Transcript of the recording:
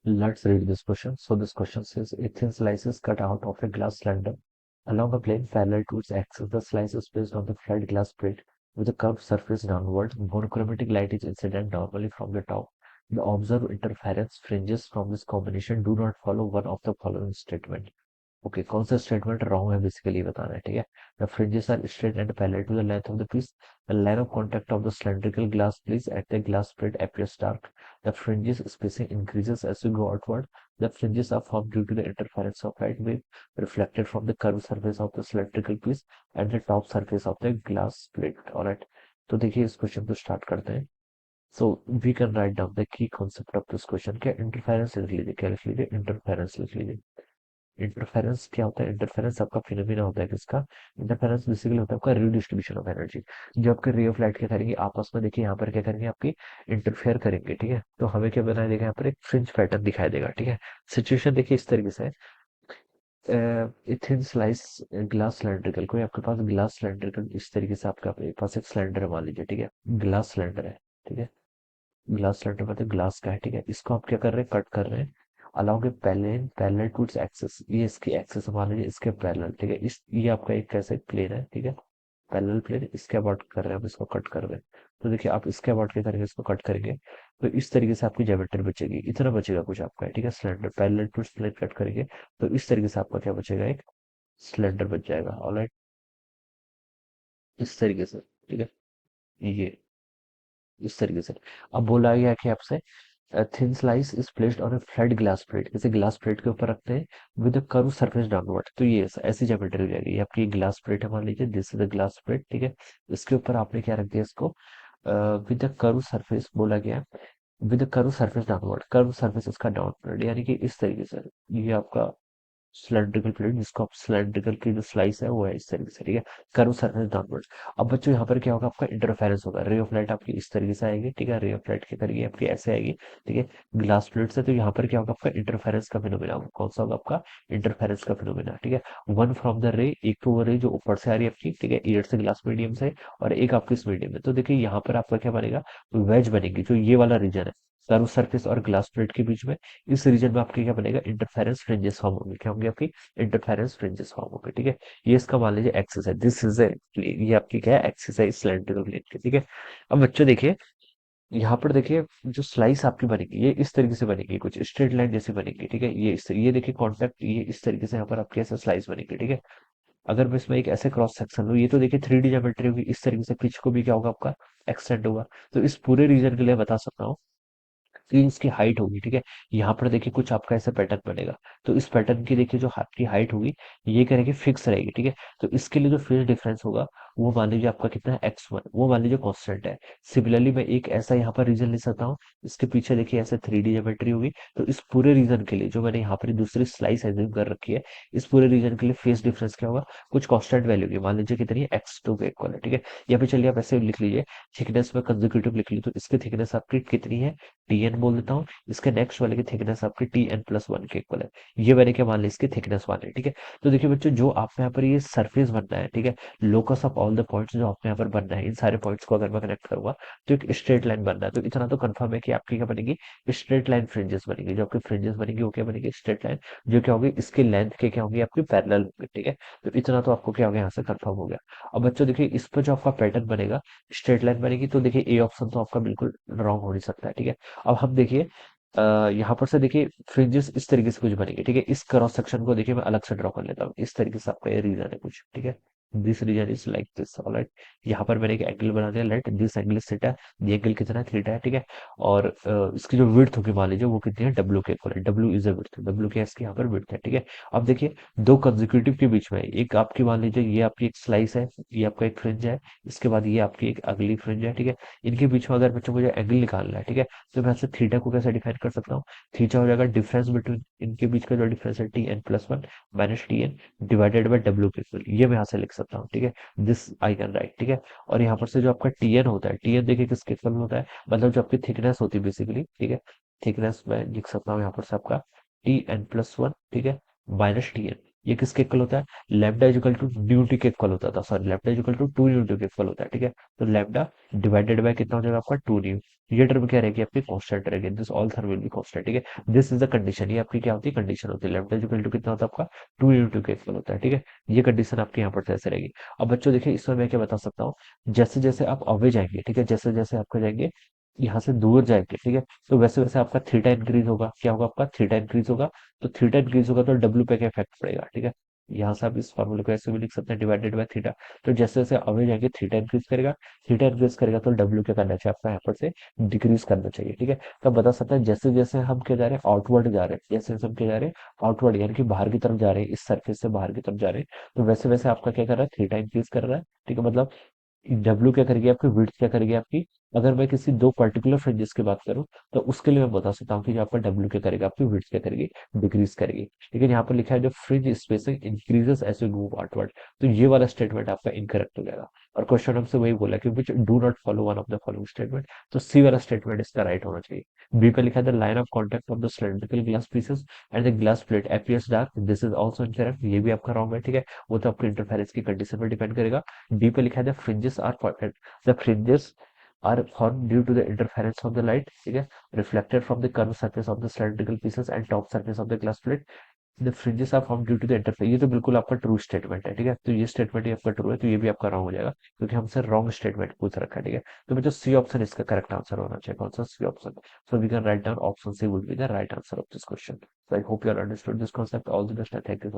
Let's read this question. So this question says a thin slice is cut out of a glass cylinder along a plane parallel to its axis. The slice is placed on the flat glass plate with a curved surface downward. Monochromatic light is incident normally from the top. The observed interference fringes from this combination do not follow one of the following statement. Okay, कौन सा statement wrong है basically बताना है, ठीक है। The fringes are straight and parallel to the length of the piece. The line of contact of the cylindrical glass place at the glass plate appears dark. The fringes spacing increases as you go outward. The fringes are formed due to the interference of light wave reflected from the curved surface of the cylindrical piece and the top surface of the glass plate. Alright, तो देखिए इस question को start करते हैं। So we can write down the key concept of this question. क्या interference लिख लीजिए, क्या लिख लीजिए, इंटरफेरेंस लिख लीजिए। इंटरफेरेंस क्या होता है? इंटरफेरेंस आपका फिनोमिना होता है किसका? इंटरफेरेंस बेसिकली होता है आपका रिडिस्ट्रीब्यूशन ऑफ एनर्जी। जो आपके रे ऑफ लाइट क्या करेंगे आपस में, देखिए यहाँ पर क्या करेंगे, आपकी इंटरफेयर करेंगे, ठीक है। तो हमें क्या बनाया देगा, यहाँ पर एक फ्रिंज पैटर्न दिखाई देगा, ठीक है। सिचुएशन देखिए इस तरीके से है। थिन स्लाइस ग्लास सिलेंड्रिकल, कोई आपके पास ग्लास सिलेंड्रिकल इस तरीके से आपका पास एक सिलेंडर मान लीजिए, ठीक है। ग्लास सिलेंडर है, ठीक है। ग्लास सिलेंडर मतलब ग्लास का है, ठीक है। इसको आप क्या कर रहे हैं, कट कर रहे हैं along a plane parallel to its axis. ये इसकी एक्सिस मान लीजिए, इसके पैरेलल, ठीक है। इस ये आपका एक कैसे प्लेन है, ठीक है। पैरेलल प्लेन, इसके अबाउट कर रहे हैं, हम इसको कट कर रहे हैं। तो देखिए आप इसके अबाउट क्या करेंगे, इसको कट करेंगे तो इस तरीके से आपकी ज्योमेट्री बचेगी। इतना बचेगा कुछ आपका, ठीक है। Cylinder parallel to plane cut करेंगे तो इस तरीके से आपका क्या बचेगा, एक सिलेंडर बच जाएगा। ऑलराइट, इस तरीके से, ठीक है। ये इस तरीके से। अब बोला गया कि आपसे thin slice is placed on A flat glass plate, जैसे ग्लास प्लेट के ऊपर रखते हैं with a curve surface downward. तो ये ऐसी ज्योमेट्री हो जाएगी। ये आपकी ग्लास प्लेट है मान लीजिए, this is the glass plate, ठीक है। इसके ऊपर आपने क्या रख दिया, इसको विद अ कर्व सरफेस बोला गया, with a curve surface downward, curve surface इसका डाउनवर्ड, यानी कि इस तरीके से। ये आपका सिलेंड्रिकल प्लेट, जिसको आप सिलेंड्रिकल की जो स्लाइस है वो है इस तरीके से, ठीक है। Curve surface downwards. अब बच्चों यहाँ पर क्या होगा, आपका इंटरफेरेंस होगा। रे ऑफ लाइट आपकी इस तरीके से आएगी, ठीक है। रे ऑफ लाइट क्या करेगी, आपकी ऐसे आएगी, ठीक है, ग्लास प्लेट से। तो यहाँ पर क्या होगा, आपका इंटरफेरेंस का फिनोमेना होगा। कौन सा होगा, आपका इंटरफेरेंस का फिनोमेना, ठीक है। वन फ्रॉम द रे, एक तो वो रे जो ऊपर से आ रही है आपकी, ठीक है, ईयर से ग्लास मीडियम से, और एक आपकी इस मीडियम में। तो देखिए यहाँ पर आपका क्या बनेगा, वेज बनेगी, जो ये वाला रीजन है कर्व सरफेस और ग्लास प्लेट के बीच में। इस रीजन में आपके क्या बनेगा, इंटरफेरेंस फ्रिंजेस फॉर्म होंगे। क्या होंगे, आपकी इंटरफेरेंस फ्रिंजेस फॉर्म होंगे, ठीक है। ये इसका मान लीजिए एक्सिस है, दिस इज ए, ये आपकी क्या है, एक्सिस है सिलेंड्रिकल प्लेन की, ठीक है। अब बच्चों देखिए यहाँ पर देखिए जो स्लाइस आपकी बनेगी ये इस तरीके से बनेगी, कुछ स्ट्रेट लाइन जैसी बनेगी, ठीक है। ये देखिए कॉन्टैक्ट, ये इस तरीके से यहाँ पर आपकी ऐसे स्लाइस बनेगी, ठीक है। अगर मैं इसमें एक ऐसे क्रॉस सेक्शन लूँ, ये तो देखिए 3D ज्योमेट्री होगी। इस तरीके से पिच को भी क्या होगा, आपका एक्सटेंड होगा। तो इस पूरे रीजन के लिए बता सकता हूँ कि इसकी हाइट होगी, ठीक है। यहाँ पर देखिए कुछ आपका ऐसा पैटर्न बनेगा। तो इस पैटर्न की देखिए जो आपकी हाइट होगी ये करेंगे फिक्स रहेगी, ठीक है। तो इसके लिए जो फेज डिफरेंस होगा वो मान लीजिए आपका कितना है, x1, वो मान लीजिए कांस्टेंट है। सिमिलरली मैं एक ऐसा यहाँ पर रीजन ले सकता हूँ, इसके पीछे देखिए ऐसे 3D ज्योमेट्री होगी। तो इस पूरे रीजन के लिए जो मैंने यहाँ पर दूसरी स्लाइस एज्यूम कर रखी है, इस पूरे रीजन के लिए फेज डिफरेंस क्या होगा, कुछ कांस्टेंट वैल्यू होगी, मान लीजिए कितनी है, x2 के इक्वल है, ठीक है। यहाँ पे चलिए आप ऐसे लिख लीजिए, थिकनेस में कंसेक्यूटिव लिख लीजिए। तो इसकी थिकनेस आपकी कितनी है, tn बोल देता हूँ। इसके नेक्स्ट वाले की थिकनेस आपकी tn+1 के इक्वल है। ये मैंने क्या मान लिया, इसकी थिकनेस मान ली, ठीक है। तो देखिए बच्चों जो आपने यहाँ पर ये सरफेस बनना है, ठीक है, locus of all the points जो आपने यहाँ पर बनना है, इन सारे पॉइंट्स को अगर मैं कनेक्ट करूंगा तो एक स्ट्रेट लाइन बनना है। तो इतना तो कंफर्म है कि आपकी क्या बनेगी, स्ट्रेट लाइन फ्रिंजेस बनेगी। जो आपकी फ्रिंजेस बनेगी वो क्या बनेगी, स्ट्रेट लाइन, जो क्या होगी इसकी लेंथ के क्या होगी, आपकी पैरेलल होगी, ठीक है। तो इतना तो आपको क्या हो गया, यहाँ से कंफर्म हो गया। अब बच्चों देखिए इस पर जो आपका पैटर्न बनेगा, स्ट्रेट लाइन बनेगी। तो देखिए ए ऑप्शन तो आपका बिल्कुल रॉन्ग हो नहीं सकता है, ठीक है। अब हम देखिए यहाँ पर से देखिए फ्रिंजेस इस तरीके से कुछ बनेंगे, ठीक है। इस क्रॉस सेक्शन को देखिए मैं अलग से ड्रॉ कर लेता हूँ। इस तरीके से आपका ये रीजन है कुछ, ठीक है। This region is like this, alright. यहाँ पर मैंने एक एंगल बना दिया, let this angle is theta. ये एंगल कितना है, थीटा है, ठीक है। और इसकी जो विड्थ होगी मान लीजिए वो कितनी है, डब्ल्यू के इक्वल है। W is a width, W क्या है इसकी यहाँ पर विड्थ है, ठीक है। अब देखिए दो कंसेक्यूटिव के बीच में एक आपकी मान लीजिए ये आपकी एक स्लाइस है, ये आपका एक फ्रिंज है, इसके बाद ये आपकी एक अगली फ्रिंज है, ठीक है। इनके बीच में अगर बच्चों मुझे एंगल निकालना है, ठीक है, तो मैं ऐसे थीटा को कैसे डिफाइन कर सकता हूँ, थीटा हो जाएगा डिफरेंस बिटवीन इनके बीच का जो डिफरेंस है tn+1 minus tn divided by W के इक्वल। ये मैं यहाँ से लिख सकता हूँ, ठीक है। दिस आई कैन राइट, ठीक है। और यहाँ पर से जो आपका tn होता है, tn देखिए किसके इक्वल होता है, मतलब जो आपकी थिकनेस होती है बेसिकली, ठीक है। थिकनेस में लिख सकता हूँ यहाँ पर से आपका tn+1, ठीक है, माइनस tn, ये किसके इक्वल होता है? Lambda equal to nu t के इक्वल होता था, sorry lambda equal to 2 nu t के इक्वल होता है, ठीक है। तो लैम्डा डिवाइडेड बाय कितना हो जाएगा आपका 2 न्यू। ये टर्म क्या रहेगी आपकी? कांस्टेंट रहेगी, this all term will be constant, ठीक है। दिस इज द कंडीशन, ये आपकी क्या होती है? कंडीशन होती है। लैम्डा इक्वल टू कितना होता है आपका? 2 न्यू टी के इक्वल होता है, ठीक है। ये कंडीशन आपकी यहाँ पर ऐसे रहेगी। अब बच्चों देखिए, इसमें मैं क्या बता सकता हूँ, जैसे जैसे आप अवे जाएंगे, ठीक है, जैसे जैसे आपका जाएंगे यहाँ से दूर जाएंगे, ठीक है, तो वैसे वैसे आपका थीटा इंक्रीज होगा। क्या होगा आपका? थीटा इंक्रीज होगा। तो थीटा इंक्रीज होगा तो डब्ल्यू पे क्या इफेक्ट पड़ेगा, ठीक है। यहाँ से आप इस फॉर्मूले को ऐसे भी लिख सकते हैं, डिवाइडेड बाय थीटा। तो जैसे जैसे अवे जाएंगे थीटा इंक्रीज करेगा, थीटा इंक्रीज करेगा तो डब्ल्यू क्या करना चाहिए आपका? यहाँ पर से डिक्रीज करना चाहिए, ठीक है। तो आप बता सकते हैं जैसे जैसे हम क्या जा रहे हैं? आउटवर्ड जा रहे हैं। जैसे जैसे हम क्या जा रहे हैं? आउटवर्ड, यानी कि बाहर की तरफ जा रहे हैं, इस सरफेस से बाहर की तरफ जा रहे हैं, तो वैसे वैसे आपका क्या कर रहा है? थीटा इंक्रीज कर रहा है, ठीक है। मतलब डब्ल्यू क्या करेगी आपकी? विड्थ क्या करेगी आपकी? अगर मैं किसी दो पर्टिकुलर फ्रिंजेस की बात करूं, तो उसके लिए मैं बता सकता हूँ कि जो आपका डब्ल्यू क्या करेगा आपकी? विड्थ क्या करेगी? डिक्रीज करेगी। लेकिन यहाँ पर लिखा है जो fringe spacing increases as you move outward, तो ये वाला स्टेटमेंट आपका इनकरेक्ट हो जाएगा। और क्वेश्चन हमसे वही बोला कि which do not follow one of the following statement, तो सी वाला स्टेटमेंट इसका राइट होना चाहिए। बी पे लिखा है the line of contact of the cylindrical glass pieces and the glass plate appears dark, this is also incorrect, ये भी आपका रॉन्ग है, ठीक है। वो तो आपके इंटरफेरेंस की कंडीशन पर डिपेंड करेगा। डी पे लिखा है the fringes are the fringes are formed due to the interference of the light, ठीक है, reflected from the curved surface of the cylindrical pieces and top surface of the glass plate. The fringes are formed due to the interference, ये तो बिल्कुल आपका true statement है, ठीक है। तो ये स्टेटमेंट ही आपका ट्रू है, तो ये भी आपका रॉन्ग हो जाएगा, क्योंकि हमसे रॉन्ग स्टेटमेंट पूछ रखा है, ठीक है। तो मुझे सी ऑप्शन इसका करेक्ट आंसर होना चाहिए। कौन सा? C option. So we can write down option C would be the right answer of this question. So I hope you all understood this concept. All the best and thank you so much.